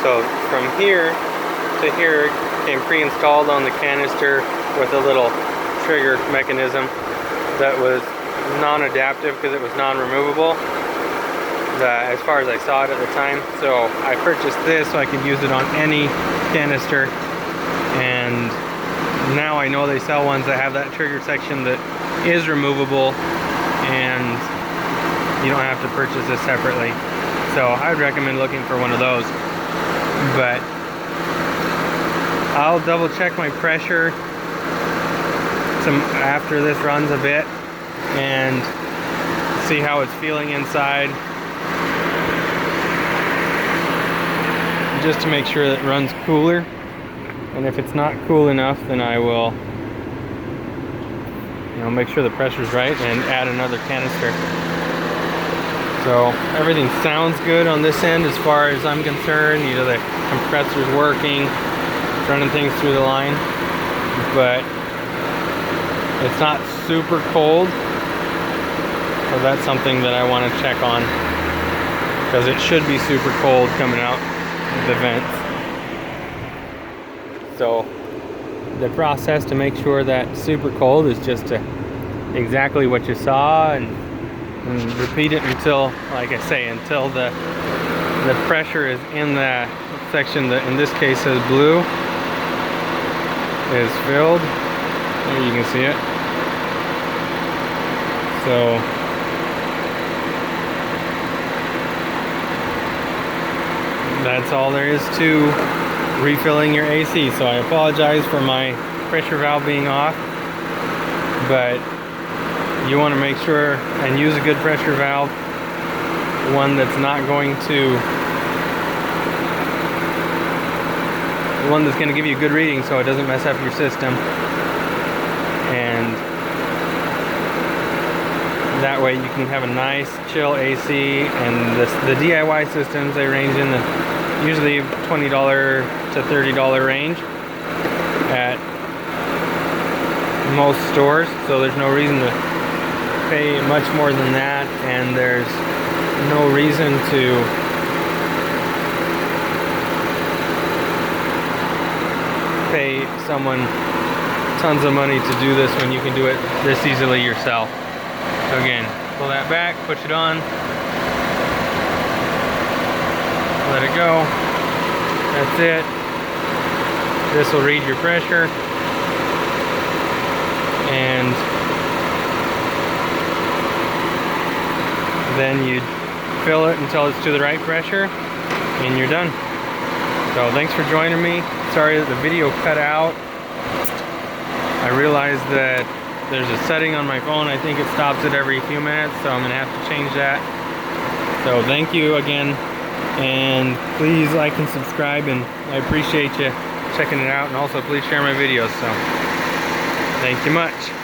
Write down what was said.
So from here to here came pre-installed on the canister with a little trigger mechanism that was non-adaptive because it was non-removable, as far as I saw it at the time. So I purchased this so I could use it on any canister, and now I know they sell ones that have that trigger section that is removable, and you don't have to purchase this separately. So I would recommend looking for one of those. But I'll double check my pressure after this runs a bit and see how it's feeling inside, just to make sure that it runs cooler. And if it's not cool enough, then I will, make sure the pressure's right and add another canister. So everything sounds good on this end as far as I'm concerned. The compressor's working, running things through the line, but it's not super cold. So that's something that I want to check on, because it should be super cold coming out the vents. So the process to make sure that super cold is just exactly what you saw, and repeat it until, like I say, until the pressure is in the section that in this case says blue is filled. There you can see it. So that's all there is to refilling your AC. So I apologize for my pressure valve being off, but you want to make sure and use a good pressure valve, one that's not going to, one that's going to give you a good reading so it doesn't mess up your system. And that way you can have a nice chill AC. And the DIY systems, they range in the usually $20 to $30 range at most stores, so there's no reason to pay much more than that, and there's no reason to pay someone tons of money to do this when you can do it this easily yourself. So again, pull that back, push it on, let it go. That's it. This will read your pressure, and then you fill it until it's to the right pressure, and you're done. So thanks for joining me. Sorry that the video cut out. I realized that there's a setting on my phone, I think it stops it every few minutes, so I'm gonna have to change that. So thank you again, and please like and subscribe, and I appreciate you checking it out, and also please share my videos. So thank you much.